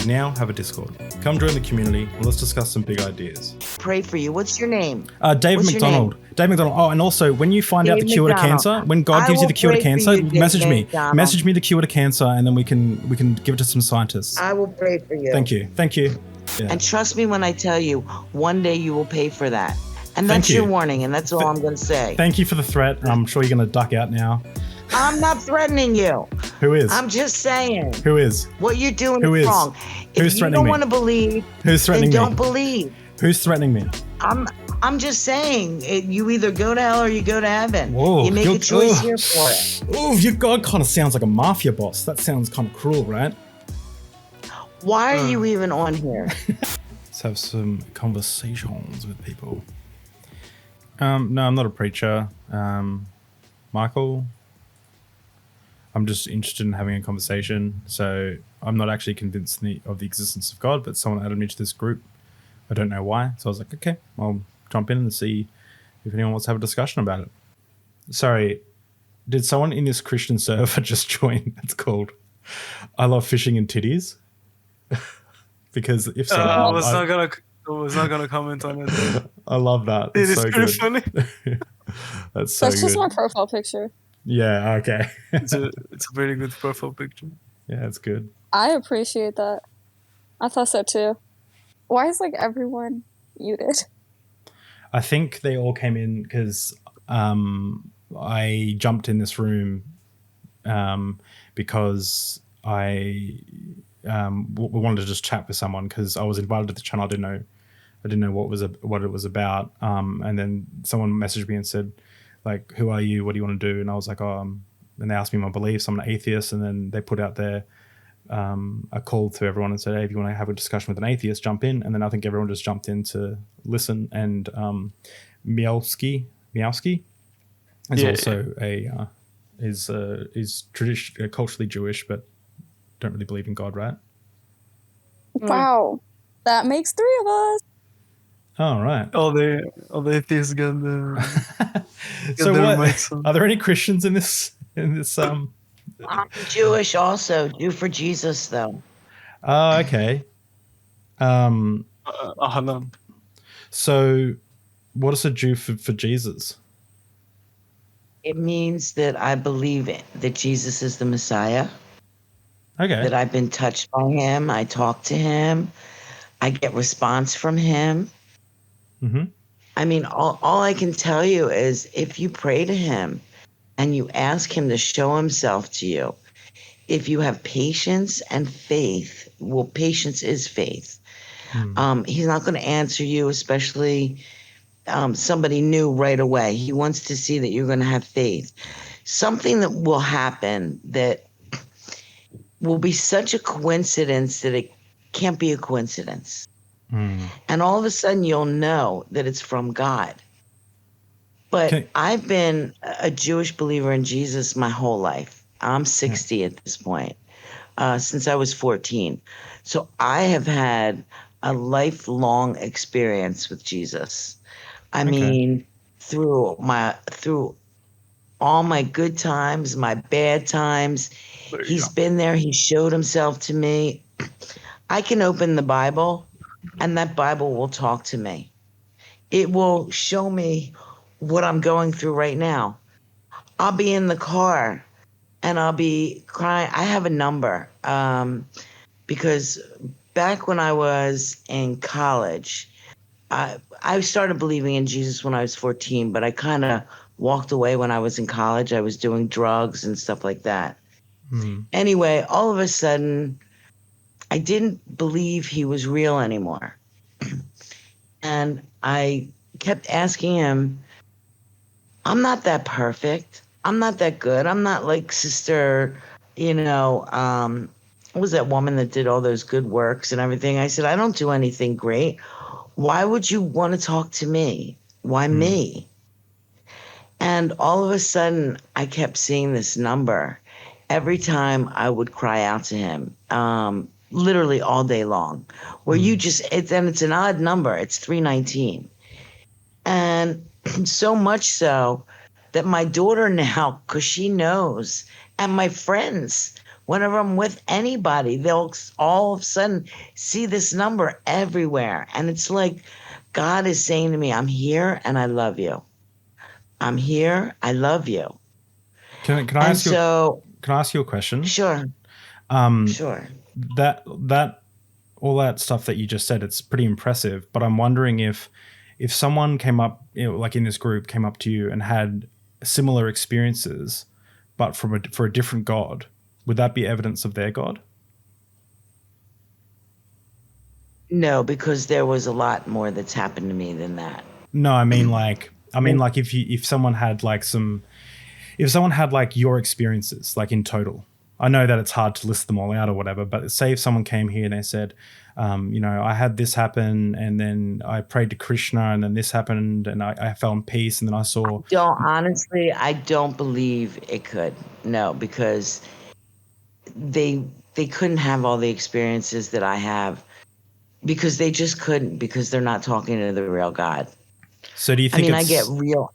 now have a Discord. Come join the community and let's discuss some big ideas. Pray for you. What's your name? David McDonald. Dave McDonald. Oh, and also when you find out the cure to cancer, when God gives you the cure to cancer, message me. Message me the cure to cancer, and then we can give it to some scientists. I will pray for you. Thank you. Yeah. And trust me when I tell you, one day you will pay for that. And that's your warning, and that's all I'm going to say. Thank you for the threat. I'm sure you're going to duck out now. I'm not threatening you. Who is? I'm just saying. Who is? What you're doing is wrong. Who's threatening me? If you don't want to believe, who's threatening then me? don't believe. Who's threatening me? I'm just saying, you either go to hell or you go to heaven. Whoa, you make a choice here for it. Oh, your God kind of sounds like a mafia boss. That sounds kind of cruel, right? Why are you even on here? Let's have some conversations with people. No, I'm not a preacher. Michael, I'm just interested in having a conversation. So I'm not actually convinced of the existence of God, but someone added me to this group. I don't know why. So I was like, okay, I'll jump in and see if anyone wants to have a discussion about it. Sorry, did someone in this Christian server just join? It's called I Love Fishing and Titties. Because if so, I was not gonna comment on it. I love that. It is so pretty good. funny. That's so That's good. just my profile picture. Yeah, okay. It's a very good profile picture. Yeah, it's good. I appreciate that. I thought so too. Why is like everyone muted? I think they all came in because I jumped in this room because I we wanted to just chat with someone because I was invited to the channel. I didn't know what it was about. And then someone messaged me and said, like, who are you? What do you want to do? And I was like, and they asked me my beliefs. I'm an atheist. And then they put out their a call to everyone and said, hey, if you want to have a discussion with an atheist, jump in. And then I think everyone just jumped in to listen. And Miowski is also is culturally Jewish, but don't really believe in God, right? Wow, that makes 3 of us. Oh, right. All the atheists got the. So what? Are there any Christians in this? I'm Jewish also. Jew for Jesus, though. Oh, okay. So, what is a Jew for Jesus? It means that I believe that Jesus is the Messiah. Okay. That I've been touched by him. I talk to him. I get response from him. Mm-hmm. I mean, all I can tell you is if you pray to him and you ask him to show himself to you, if you have patience and faith, well, patience is faith. He's not going to answer you, especially somebody new right away. He wants to see that you're going to have faith. Something that will happen that will be such a coincidence that it can't be a coincidence. And all of a sudden you'll know that it's from God. But I've been a Jewish believer in Jesus my whole life. I'm 60 at this point, since I was 14. So I have had a lifelong experience with Jesus. I mean, through all my good times, my bad times, he's been there. He showed himself to me. I can open the Bible and that Bible will talk to me. It will show me what I'm going through right now. I'll be in the car and I'll be crying. I have a number because back when I was in college, I started believing in Jesus when I was 14, but I kind of walked away when I was in college. I was doing drugs and stuff like that. Anyway, all of a sudden, I didn't believe he was real anymore. And I kept asking him, I'm not that perfect. I'm not that good. I'm not like Sister, what was that woman that did all those good works and everything? I said, I don't do anything great. Why would you want to talk to me? Why me? And all of a sudden, I kept seeing this number every time I would cry out to him, literally all day long, where it's an odd number. It's 319. And so much so that my daughter now, because she knows, and my friends Whenever I'm with anybody, they'll all of a sudden see this number everywhere. And it's like God is saying to me, I'm here and I love you. I'm here. I love you. Can I And ask you? so, Can I ask you a question? sure, Um, sure. that all that stuff that you just said, it's pretty impressive. But I'm wondering if someone came up, like in this group, came up to you and had similar experiences, but for a different God, would that be evidence of their God? No, because there was a lot more that's happened to me than that. No, I mean like if someone had like your experiences, like in total. I know that it's hard to list them all out or whatever, but say if someone came here and they said, I had this happen and then I prayed to Krishna and then this happened and I found peace and then I saw. Honestly, I don't believe it could. No, because they couldn't have all the experiences that I have, because they just couldn't, because they're not talking to the real God. So do you think I get real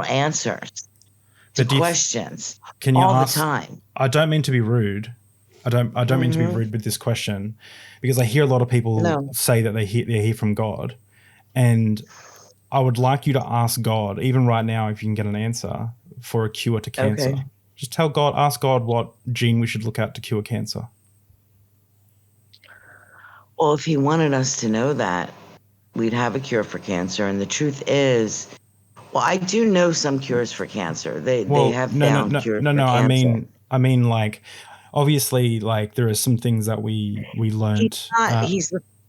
answers to questions all the time. I don't mean to be rude. I don't mean to be rude with this question, because I hear a lot of people say that they hear from God, and I would like you to ask God, even right now, if you can get an answer for a cure to cancer. Okay. Just ask God what gene we should look at to cure cancer. Well, if he wanted us to know that, we'd have a cure for cancer. And the truth is, well, I do know some cures for cancer. They have found cures for cancer. I mean, like, obviously, like there are some things that we learned.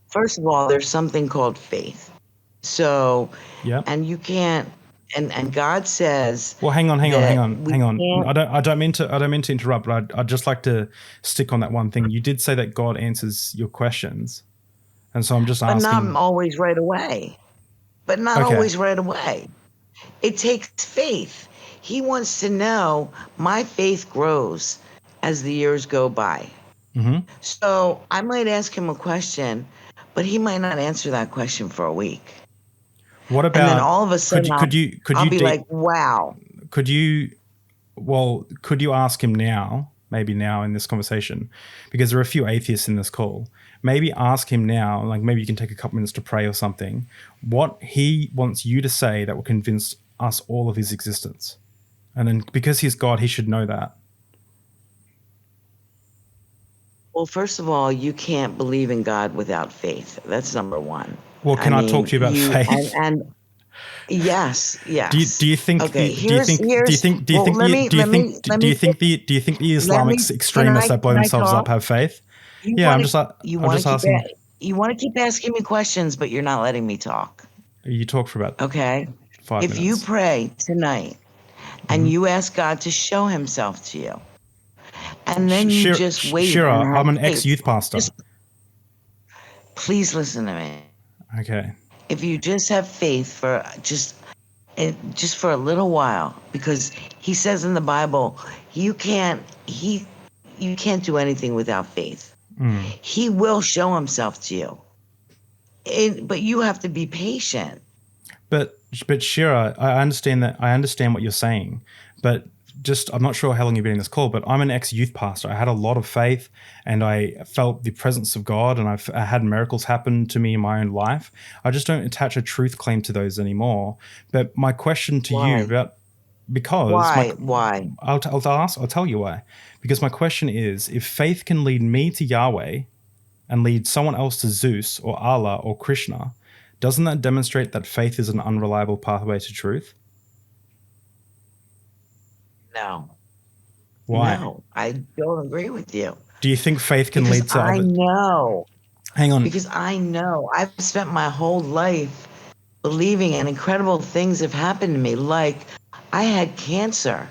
First of all, there's something called faith. So, yeah, and you can't. And God says. Well, hang on. I don't mean to interrupt, but I'd just like to stick on that one thing. You did say that God answers your questions, and so I'm just asking. But not always right away. Always right away. It takes faith. He wants to know my faith grows as the years go by. Mm-hmm. So I might ask him a question, but he might not answer that question for a week. What about? And then all of a sudden, I'll be like, "Wow." Could you ask him now? Maybe now in this conversation, because there are a few atheists in this call. Maybe ask him now, like maybe you can take a couple minutes to pray or something, what he wants you to say that will convince us all of his existence. And then because he's God, he should know that. Well, first of all, you can't believe in God without faith. That's number one. Well, can I talk to you about faith? And yes. Do you think the Islamic extremists that blow themselves up have faith? I'm just asking. You want to keep asking me questions, but you're not letting me talk. You talk for about 5 minutes. If you pray tonight and you ask God to show himself to you, and then you just wait. Shira, I'm an ex-youth pastor. Please listen to me. Okay. If you just have faith for just for a little while, because he says in the Bible, you can't do anything without faith. He will show himself to you. But you have to be patient. But Shira, I understand that. I understand what you're saying, but I'm not sure how long you've been in this call, but I'm an ex-youth pastor. I had a lot of faith and I felt the presence of God, and I had miracles happen to me in my own life. I just don't attach a truth claim to those anymore. But my question to you why? I'll tell you why. Because my question is, if faith can lead me to Yahweh and lead someone else to Zeus or Allah or Krishna, doesn't that demonstrate that faith is an unreliable pathway to truth? No. Why? No, I don't agree with you. Do you think faith can lead to I know. Hang on. Because I know. I've spent my whole life believing, and incredible things have happened to me. Like, I had cancer.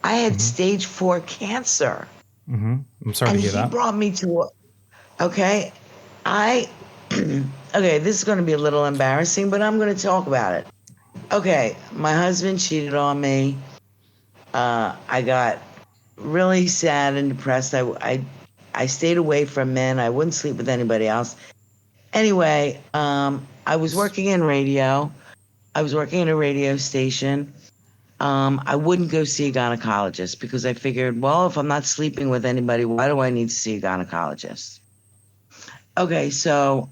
I had stage 4 cancer. Mm-hmm. I'm sorry to hear that. And he brought me to okay, this is going to be a little embarrassing, but I'm going to talk about it. Okay, my husband cheated on me. I got really sad and depressed. I stayed away from men. I wouldn't sleep with anybody else. Anyway, I was working in radio. I was working at a radio station. I wouldn't go see a gynecologist because I figured, well, if I'm not sleeping with anybody, why do I need to see a gynecologist? Okay, so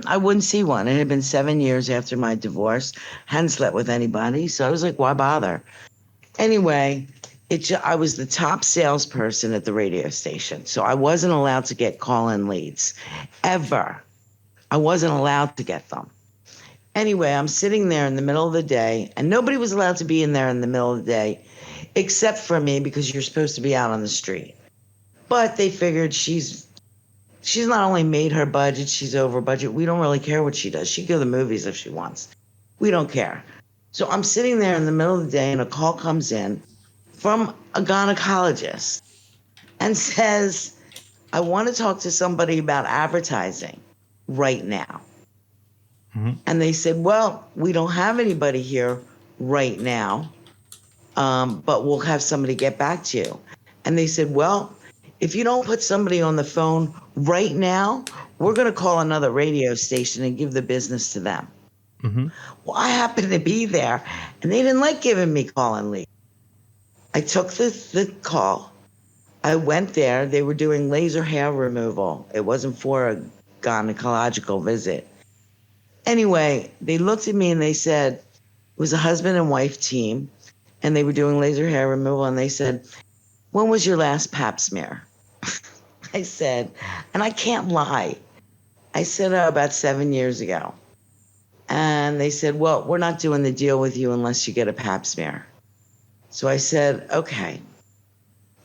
I wouldn't see one. It had been 7 years after my divorce. Hadn't slept with anybody, so I was like, why bother? Anyway, I was the top salesperson at the radio station, so I wasn't allowed to get call-in leads, ever. I wasn't allowed to get them. Anyway, I'm sitting there in the middle of the day, and nobody was allowed to be in there in the middle of the day, except for me, because you're supposed to be out on the street. But they figured she's not only made her budget, she's over budget. We don't really care what she does. She can go to the movies if she wants. We don't care. So I'm sitting there in the middle of the day, and a call comes in from a gynecologist and says, I want to talk to somebody about advertising right now. And they said, well, we don't have anybody here right now, but we'll have somebody get back to you. And they said, well, if you don't put somebody on the phone right now, we're going to call another radio station and give the business to them. Well, I happened to be there, and they didn't like giving me call-in leave. I took the call. I went there. They were doing laser hair removal. It wasn't for a gynecological visit. Anyway, they looked at me and they said, it was a husband and wife team, and they were doing laser hair removal, and they said, when was your last pap smear? I said, and I can't lie. I said, oh, about 7 years ago. And they said, well, we're not doing the deal with you unless you get a pap smear. So I said, okay.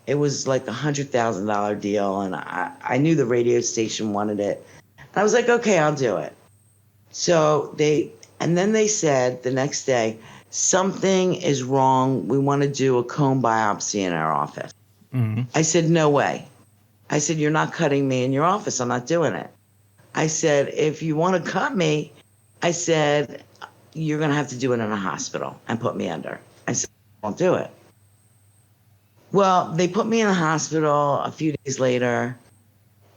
It was like $100,000 deal, and I knew the radio station wanted it. And I was like, okay, I'll do it. So then they said the next day, something is wrong. We want to do a cone biopsy in our office. I said, no way. I said, you're not cutting me in your office. I'm not doing it. I said, if you want to cut me, I said, you're going to have to do it in a hospital and put me under. I said, I won't do it. Well, they put me in the hospital a few days later,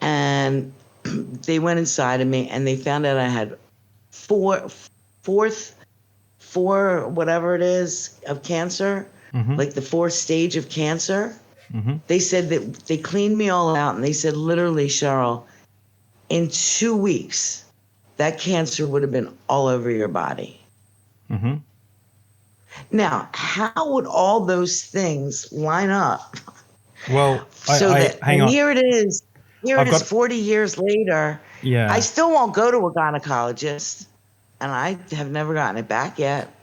and they went inside of me, and they found out I had four whatever it is of cancer, like the fourth stage of cancer. They said that they cleaned me all out, and they said, literally, Cheryl, in 2 weeks, that cancer would have been all over your body. Now, how would all those things line up? Well, hang on. Here it is. Here it is 40 years later. Yeah. I still won't go to a gynecologist, and I have never gotten it back yet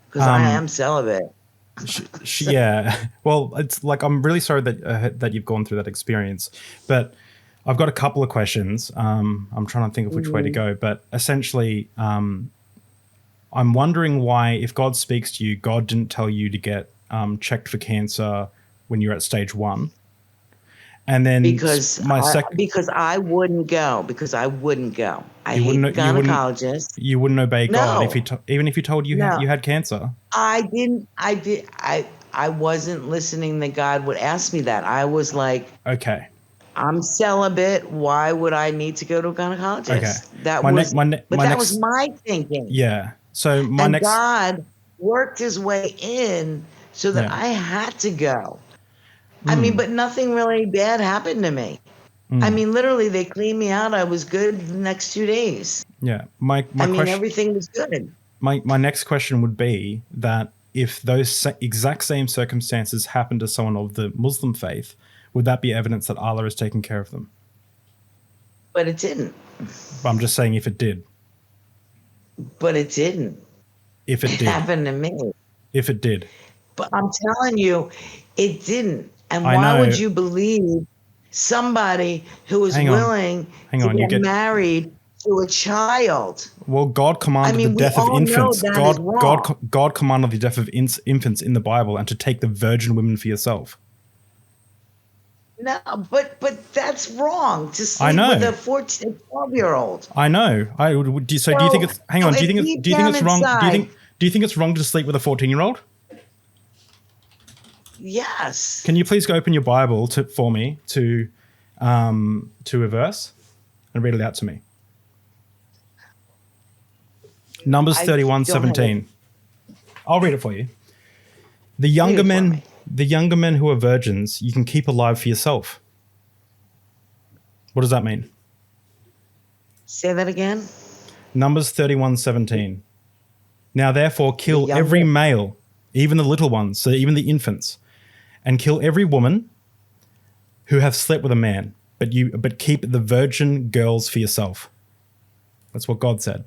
because I am celibate. Yeah. Well, it's like, I'm really sorry that you've gone through that experience, but I've got a couple of questions. I'm trying to think of which way to go, but essentially, I'm wondering why, if God speaks to you, God didn't tell you to get checked for cancer when you're at stage 1. And then because I wouldn't go. I hate gynecologists. You wouldn't obey God if even if he told you you had cancer. I wasn't listening that God would ask me that. I was like, okay, I'm celibate. Why would I need to go to a gynecologist? Okay. That was my thinking. Yeah. So God worked his way in so that I had to go. I mean, but nothing really bad happened to me. I mean, literally, they cleaned me out. I was good the next 2 days. Yeah. My question, everything was good. My next question would be that if those exact same circumstances happened to someone of the Muslim faith, would that be evidence that Allah is taking care of them? But it didn't. I'm just saying if it did. But it didn't. If it did. It happened to me. If it did. But I'm telling you, it didn't. And why would you believe somebody who is willing to get married to a child? Well, God commanded the death of infants. God commanded the death of infants in the Bible, and to take the virgin women for yourself. No, but that's wrong. To sleep with a 14, 12-year-old. I know. Do you think it's? Hang on. Do you think it's wrong? Do you think it's wrong to sleep with a 14-year-old? Yes. Can you please go open your Bible for me to a verse and read it out to me? Numbers 31:17. I'll read it for you. The Read younger it for men, me. the younger men who are virgins, you can keep alive for yourself. What does that mean? Say that again. Numbers 31:17. Now therefore kill younger- every male, even the little ones, so even the infants, and kill every woman who have slept with a man, but keep the virgin girls for yourself. That's what God said.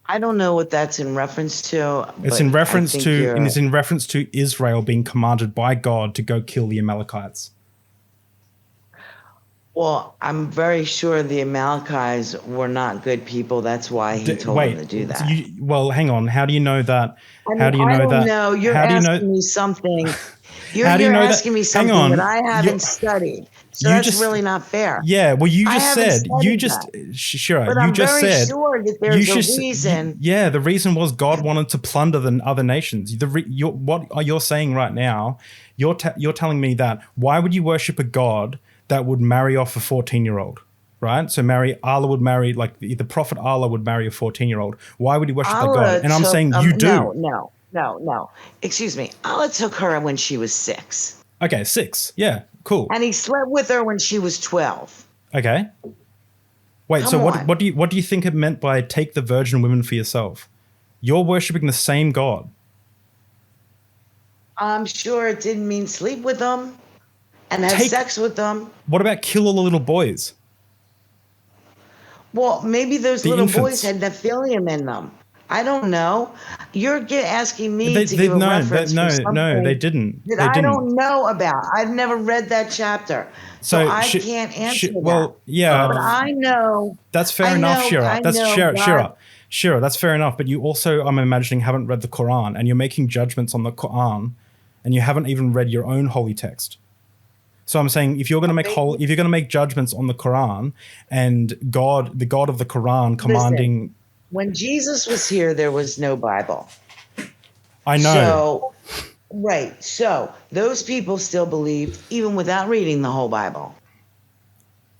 I don't know what that's in reference to. It's but in I reference think to you're- and it's in reference to Israel being commanded by God to go kill the Amalekites. Well, I'm very sure the Amalekites were not good people. That's why he told them to do that. Well, hang on. How do you know that? I How do you mean, know I don't that? know. You're How do you asking know? me something. You're, How do you you're know that- asking me hang something on. that I haven't You're- studied. So you that's just- really not fair. Yeah. Well, you I just haven't said you studied just that. sure. But You I'm just very said sure that you there's a should. reason. Yeah, the reason was God wanted to plunder the other nations. What you're saying right now, you're telling me that why would you worship a God that would marry off a 14-year-old? Right? So Allah would marry, like the prophet Allah would marry a 14-year-old. Why would he worship that God? And I'm saying you do. No. Excuse me. Allah took her when she was 6. Okay, 6. Yeah, cool. And he slept with her when she was 12. Okay. Wait, so Come on. what do you think it meant by take the virgin women for yourself? You're worshiping the same God. I'm sure it didn't mean sleep with them and have sex with them. What about kill all the little boys? Well, maybe those The little infants. boys had Nephilim in them. I don't know. You're asking me to give a reference for something they didn't. that They I didn't. don't know about. I've never read that chapter, so I can't answer that. Well, yeah, but I know. that's fair enough, Shira. That's Shira. That's fair enough. But you also, I'm imagining, haven't read the Quran, and you're making judgments on the Quran, and you haven't even read your own holy text. So I'm saying if you're going to make judgments on the Quran and the God of the Quran commanding. Listen, when Jesus was here, there was no Bible. I know. So those people still believed even without reading the whole Bible.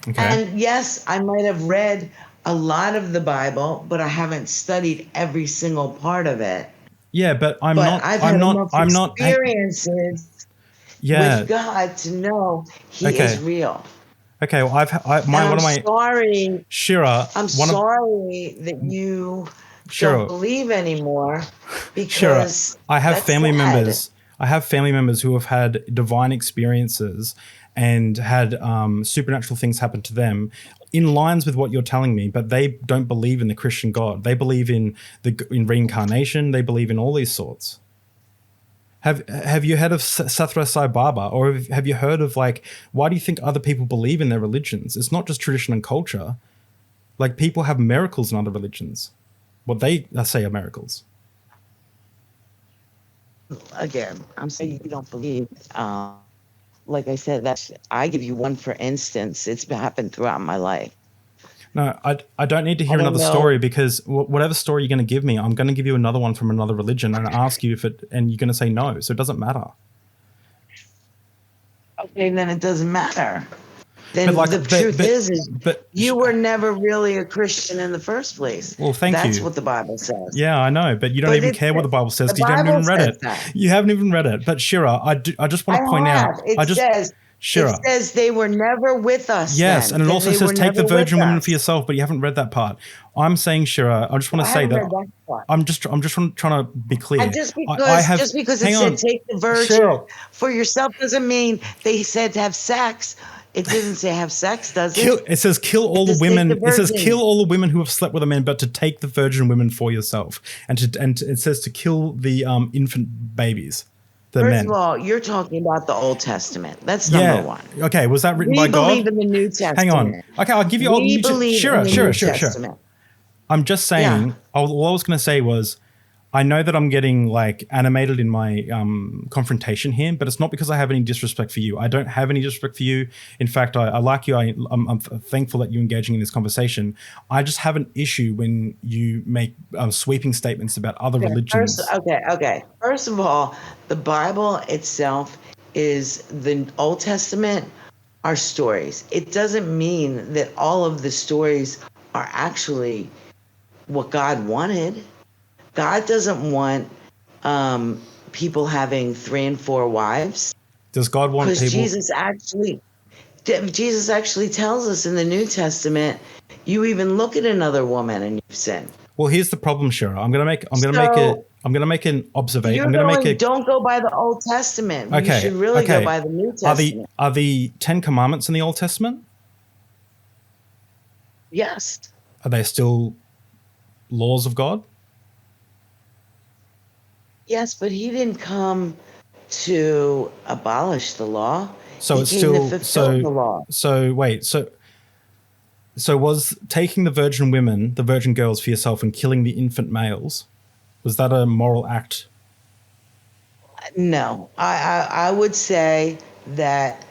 Okay. And yes, I might have read a lot of the Bible, but I haven't studied every single part of it. Yeah, but I've had enough experiences with God to know He is real. Okay, well, sorry, Shira. I'm sorry that you don't believe anymore because I have family members. I have family members who have had divine experiences and had supernatural things happen to them in lines with what you're telling me, but they don't believe in the Christian God. They believe in reincarnation. They believe in all these sorts. Have you heard of Sathra Sai Baba, or have you heard of, like, why do you think other people believe in their religions? It's not just tradition and culture. Like, people have miracles in other religions. What they say are miracles. Again, I'm saying you don't believe. Like I said, I give you one for instance. It's happened throughout my life. No, I don't need to hear another story, because whatever story you're going to give me, I'm going to give you another one from another religion and ask you and you're going to say no. So it doesn't matter. Okay, then it doesn't matter. Then the truth is you were never really a Christian in the first place. Well, thank you. That's what the Bible says. Yeah, I know, but you don't even care what the Bible says because you haven't even read it. You haven't even read it. But Shira, I just want to point out. Shira. It says they were never with us. Yes, then. and it also says take the virgin women for us. yourself, but you haven't read that part. I'm saying, Shira, I just want to say that I'm just trying to be clear. And just because it said take the virgin for yourself doesn't mean they said to have sex. It doesn't say have sex, does it? It says kill all the women. It says kill all the women who have slept with a man, but to take the virgin women for yourself, and it says to kill the infant babies. First of all, you're talking about the Old Testament. That's number one. Okay, was that written by God? We believe in the New Testament. Hang on. Okay, I'll give you all. Sure. I'm just saying. All I was going to say was, I know that I'm getting like animated in my confrontation here, but it's not because I have any disrespect for you. I don't have any disrespect for you. In fact, I like you. I'm thankful that you're engaging in this conversation. I just have an issue when you make sweeping statements about other religions. Okay. First of all, the Bible itself is the Old Testament are stories. It doesn't mean that all of the stories are actually what God wanted. God doesn't want people having 3 and 4 wives. Does God want Because people? Jesus actually tells us in the New Testament, you even look at another woman and you've sinned. Well, here's the problem, Shira. I'm gonna make an observation. You're I'm gonna make going, a. don't go by the Old Testament. Okay, You should really okay. go by the New Are Testament. the 10 Commandments in the Old Testament? Yes. Are they still laws of God? Yes, but he didn't come to abolish the law. So he it's came still to fulfill the law. So wait, so was taking the virgin women, the virgin girls for yourself and killing the infant males, was that a moral act? No, I would say that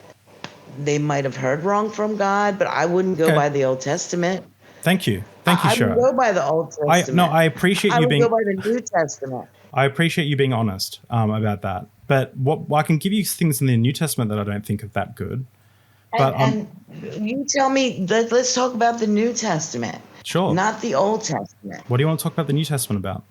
they might have heard wrong from God, but I wouldn't go Okay. by the Old Testament. Thank you, I Shira. would go by the Old Testament. I appreciate I you would being. go by the New Testament. I appreciate you being honest about that. But I can give you things in the New Testament that I don't think are that good. But And you tell me, let's talk about the New Testament. Sure. Not the Old Testament. What do you want to talk about the New Testament about?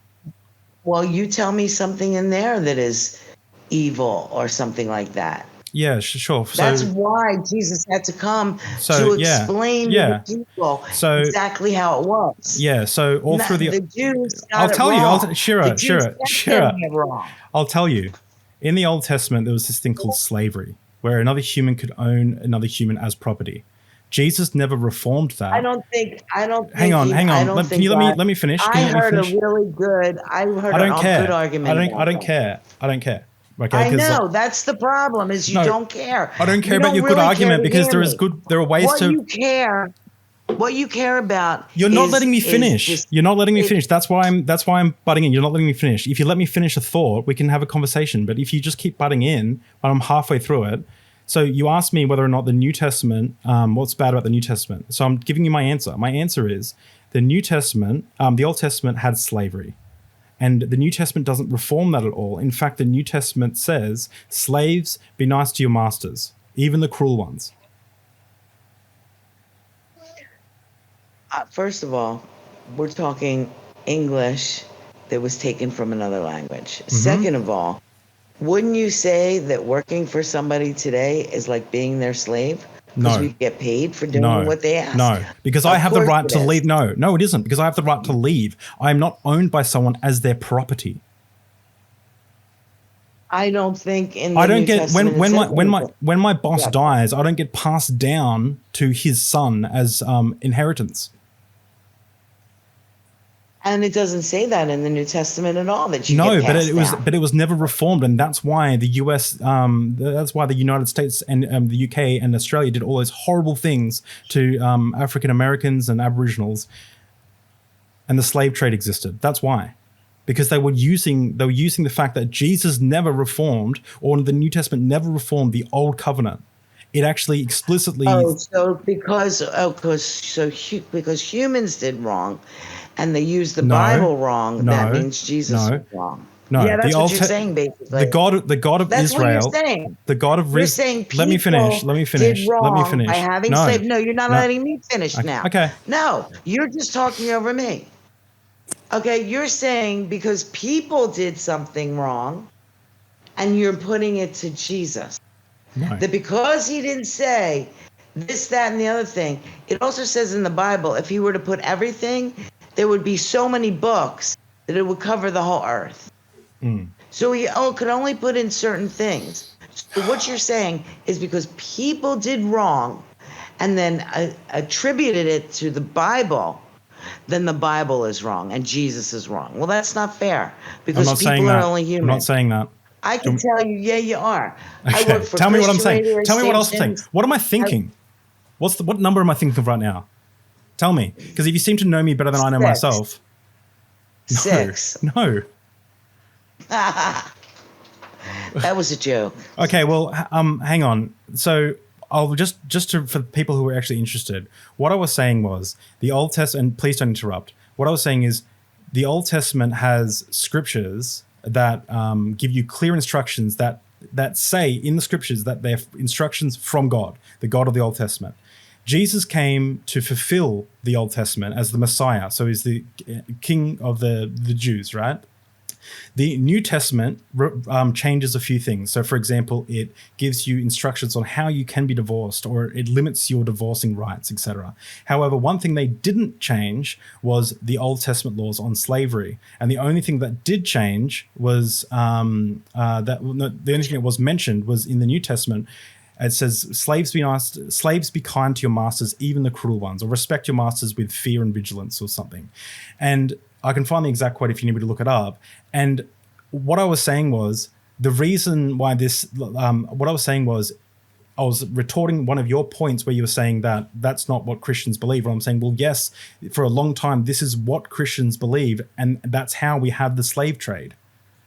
Well, you tell me something in there that is evil or something like that. Yeah, sure. That's why Jesus had to come to explain to the people exactly how it was. Yeah, so all through the Jews got I'll it tell wrong. you, Shira. It wrong. I'll tell you. In the Old Testament, there was this thing called slavery, where another human could own another human as property. Jesus never reformed that. I don't think. Hang on. Can you let me finish? I heard a good argument. I don't care. Okay, I know that's the problem. Is you don't care. I don't care about your good argument because there are ways to. What you care about. You're not letting me finish. You're not letting me finish. That's why I'm butting in. You're not letting me finish. If you let me finish a thought, we can have a conversation. But if you just keep butting in, when I'm halfway through it. So you asked me whether or not the New Testament, what's bad about the New Testament. So I'm giving you my answer. My answer is the New Testament, the Old Testament had slavery. And the New Testament doesn't reform that at all. In fact, the New Testament says, slaves, be nice to your masters, even the cruel ones. First of all, we're talking English that was taken from another language. Mm-hmm. Second of all, wouldn't you say that working for somebody today is like being their slave? Because we get paid for doing what they ask. No, because I have the right to leave. No, it isn't. Because I have the right to leave. I am not owned by someone as their property. I don't think in the New Testament when my boss dies, I don't get passed down to his son as inheritance. And it doesn't say that in the New Testament at all that you get passed down. But it was never reformed, and that's why the US, that's why the United States and the UK and Australia did all those horrible things to African Americans and Aboriginals, and the slave trade existed. That's why, because they were using the fact that Jesus never reformed, or the New Testament never reformed the Old Covenant. It actually explicitly. Because humans did wrong. And they used the Bible wrong. That means Jesus was wrong. No, yeah, that's what you're saying, basically. The God of that's Israel. What you're saying. The God of You're saying let me finish. Did wrong by having slaves. No, you're not letting me finish now. Okay. No, you're just talking over me. Okay, you're saying because people did something wrong, and you're putting it to Jesus. No. That because he didn't say this, that, and the other thing. It also says in the Bible, if he were to put everything, there would be so many books that it would cover the whole earth. Mm. So he could only put in certain things. So what you're saying is because people did wrong and then attributed it to the Bible, then the Bible is wrong and Jesus is wrong. Well, that's not fair because people are only human. I'm not saying that. I can tell you, yeah, you are. Okay. I work for Tell me what I'm saying. Tell me what else I'm saying. stations. What am I thinking? What number am I thinking of right now? Tell me, because if you seem to know me better than I know myself. No, 6. No. That was a joke. Okay, well, hang on. So I'll for people who are actually interested, what I was saying was the Old Testament, and please don't interrupt. What I was saying is the Old Testament has scriptures that give you clear instructions that say in the scriptures that they're instructions from God, the God of the Old Testament. Jesus came to fulfill the Old Testament as the Messiah. So he's the king of the Jews, right? The New Testament changes a few things. So, for example, it gives you instructions on how you can be divorced, or it limits your divorcing rights, etc. However, one thing they didn't change was the Old Testament laws on slavery. And the only thing that did change was the only thing that was mentioned was in the New Testament. It says, slaves be kind to your masters, even the cruel ones, or respect your masters with fear and vigilance, or something. And I can find the exact quote if you need me to look it up. And what I was saying was, the reason why what I was saying was, I was retorting one of your points where you were saying that that's not what Christians believe. And I'm saying, well, yes, for a long time, this is what Christians believe. And that's how we have the slave trade,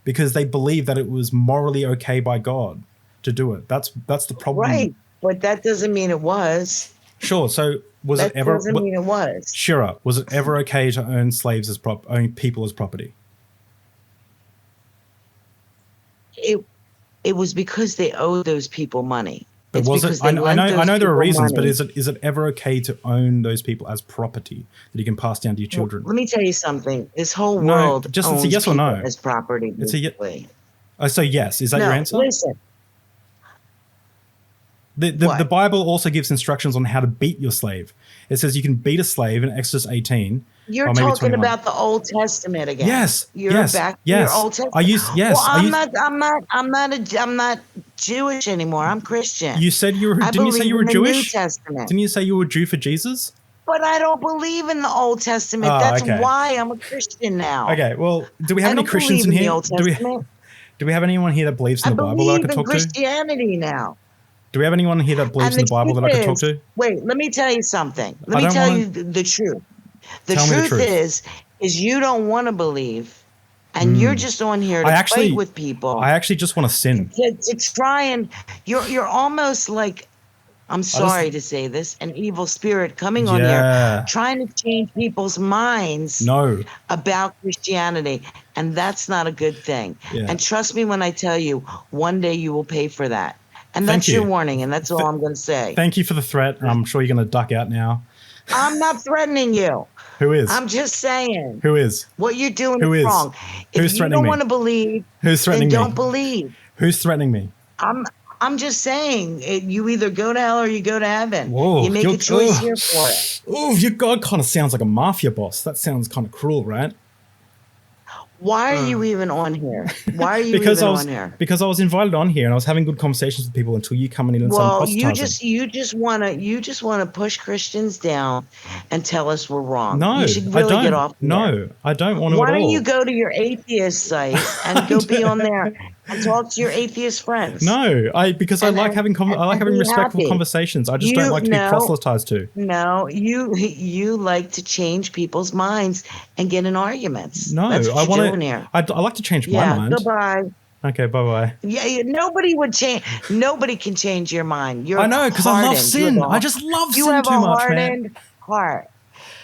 because they believe that it was morally okay by God to do it. That's the problem. Right. But that doesn't mean it was. Sure. So was it ever? Doesn't mean it was. Sure. Was it ever okay to own slaves as own people as property? It was because they owed those people money. But It's was because it? they I lent those know there are people reasons, money. but is it ever okay to own those people as property that you can pass down to your children? Let me tell you something. This whole No, world just it's a owns yes or people no. as property. It's a basically. So yes, is that No, your answer? listen. The Bible also gives instructions on how to beat your slave. It says you can beat a slave in Exodus 18. You're or maybe talking 21. about the Old Testament again. Yes. You're yes. back to yes. your Old Testament. I'm not Jewish anymore. I'm Christian. You said you were. Didn't you say you were in the Jewish? New Testament. Didn't you say you were Jew for Jesus? But I don't believe in the Old Testament. Oh, That's okay. why I'm a Christian now. Okay. Well, do we have I any don't Christians believe in here? the Old Testament. Do we have anyone here that believes in I the Bible that I believe could in talk to? Christianity now. Do we have anyone here that believes in the Bible that I could talk to? Wait, let me tell you something. I Let me don't tell wanna- you the truth. The Tell me the truth truth. is you don't want to believe, and you're just on here to fight with people. I actually just want to sin. To try and you're almost like, I'm sorry to say this, an evil spirit coming on Yeah. here trying to change people's minds No. about Christianity, and that's not a good thing. Yeah. And trust me when I tell you, one day you will pay for that. And Thank that's your you. warning, and that's all I'm going to say. Thank you for the threat. I'm sure you're going to duck out now. I'm not threatening you. Who is? I'm just saying. Who is? What you're doing Who is is? wrong. Who's If you threatening don't me? want to believe, Who's then threatening me? don't believe. Who's threatening me? I'm just saying, you either go to hell or you go to heaven. Whoa, you make a choice here for it. Oh, your God kind of sounds like a mafia boss. That sounds kind of cruel, right? Why are you even on here? Why are you even on here? Because I was invited on here and I was having good conversations with people until you come in and start Well, proselytizing. you just wanna push Christians down and tell us we're wrong. No, you should really I don't. get off. No, I don't want to Why at all. don't you go to your atheist site and go be on there and talk to your atheist friends? No, because I like having be respectful happy. conversations. I just don't like to be proselytized to. No, you like to change people's minds and get in arguments. No, that's what I you're want doing here. I like to change my mind. Goodbye. Okay, bye bye. Yeah, nobody would change. Nobody can change your mind. You're I know, because I love hardened. sin. I just love You sin have too a much, man. hardened heart.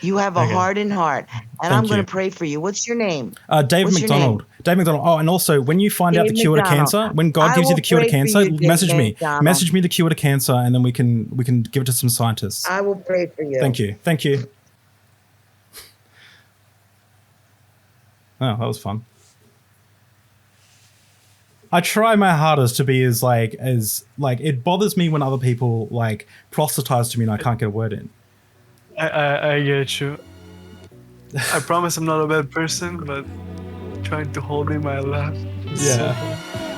You have a hardened heart, and I'm going to pray for you. What's your name? Dave What's your McDonald. name? Dave McDonald. Oh, and also, when you find out the Dave cure to McDonald. cancer, when God I gives you will the cure to pray for cancer, you, Dave message me. McDonald. Message me the cure to cancer, and then we can give it to some scientists. I will pray for you. Thank you. Thank you. Oh, that was fun. I try my hardest to be as it bothers me when other people like proselytize to me and I can't get a word in. I get you. I promise I'm not a bad person, but trying to hold in my laugh. Yeah.